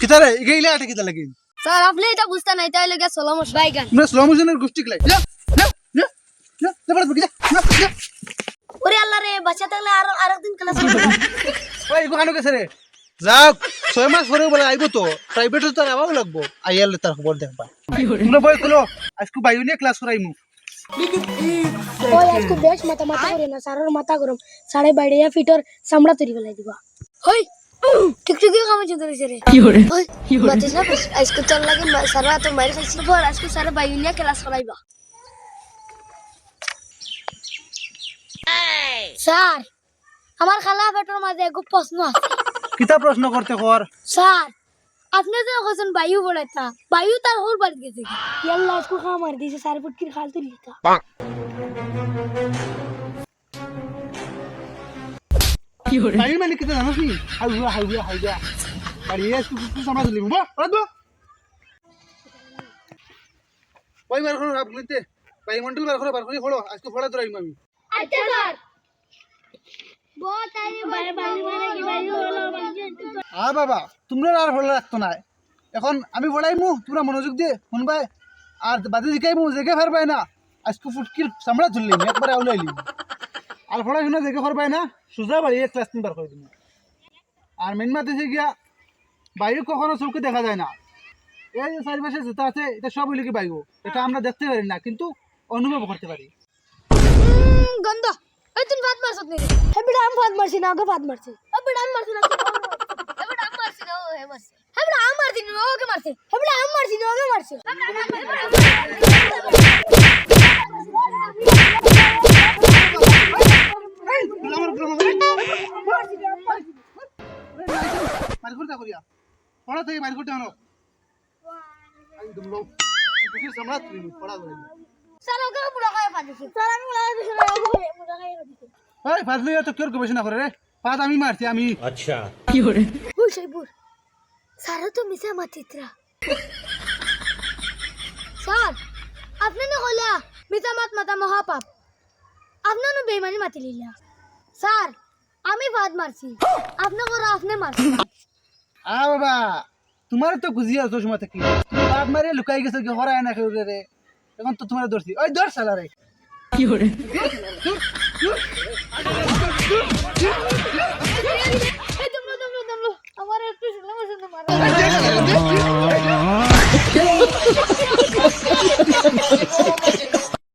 কিতারে ইগেইলা আটা কিতা লাগি স্যার আপনি এটা বুঝতে নাই তাই লাগে স্লো মোশন বাইগান আমরা স্লো মোশনের গোষ্ঠী লাই যা যা যা যা জবরদস্ত যা যা ওরে আল্লাহ রে বাচ্চা থাকলে আর আরেকদিন ক্লাস ওই গোহানো গেছে রে যা 6 মাস পরে বলে আইবো তো প্রাইভেটে তো আবাও লাগবো আইয়ালে তার খবর দেখবা তোমরা বই খুলো আজকে বাইও নিয়ে ক্লাস করাইমু ওই আজকে বেশ মাথা করে না স্যারের মাথা গরম সাড়ে বাইরে ফিটর চামড়া তৈরি ফেলাই দিবা হই ঠিক ঠিক কামে চলতে রইছে রে ওই বাতিস না আজকে চল লাগে সারা তো মাইর খাইছি পর আজকে সারা বাইও নিয়ে ক্লাস করাইবা স্যার আমার খালা বেটার মাঝে এক প্রশ্ন আছে কিতা প্রশ্ন করতে কর স্যার আপনি যে কইছেন বায়ু বড়াইতা বায়ু তার হোর বাড়ি গেছে ইয়াল্লা আজকে খা মার দিছে স্যার ফুটকির খাল তুলিতা কি হরে বায়ু মানে কিতা জানোস নি হাউয়া বাড়ি আজকে কিছু সামলা দিলিম বা রাখবো ওই বার করো আপনিতে বায়ু মন্ডল বার করে ফলো আজকে ফড়া ধরাইম আমি আচ্ছা স্যার বহুত আইরে বারে মানে কি বায়ু হলো বাবা তোমরা আর ফলো রাখতো না এখন আমি পড়াইমু তোমরা মনোযোগ দিয়ে শুনবাই আর বাদে শিখাইমু জেগে পারবাই না আজকে ফুটকির চামড়া ধরলিম একবার আউলাইলিম আর পড়াশোনা জেগে পারবাই না সোজা বাড়ি ক্লাস তিনবার করে দিম আর মেন মাতে গিয়া বায়ু কখনো চোখে দেখা যায় না এই যে চারিপাশে যেটা আছে এটা সব হইলে কি বায়ু এটা আমরা দেখতে পারি না কিন্তু অনুভব করতে পারি গন্ধ এই তুই ভাত মারছত নি হেবড়া আম ভাত মারছি না ওকে ভাত মারছি হেবড়া আম মারছি না হেবড়া আম মারছি না ও হে মারছি হেবড়া আম মারছি না ওকে মারছি হেবড়া আম মারছি না ওকে মারছি মারকুরটা করিয়া পড়া থেকে মারকুরটা আনো একদম লো ফুটকির চামড়া তুলি পড়া ধরে স্যার ওকে পুরো খায় পাদিছি স্যার আমি লাগা দিছি না ওকে পুরো খায় পাদিছি এই ফাজলি তো কেউ বেশি না করে রে পাত আমি মারছি আমি আচ্ছা কি করে ওই সাইবুর স্যার তো মিছা মাতিত্রা স্যার আপনি না হলা মিছা মাতা মহাপাপ আপনি না বেঈমানি মাতি লিলা স্যার আমি ভাত মারছি আপনি করে আপনি মারছি বাবা তোমার তো গুজিয়া আছো সময় থেকে তুমি বাদ মারে লুকাই গেছো কি হরায় না কেউ রে এখন তো তোমার ধরছি ওই ধর শালা রে কি করে আমার একটু শুনলাম মারা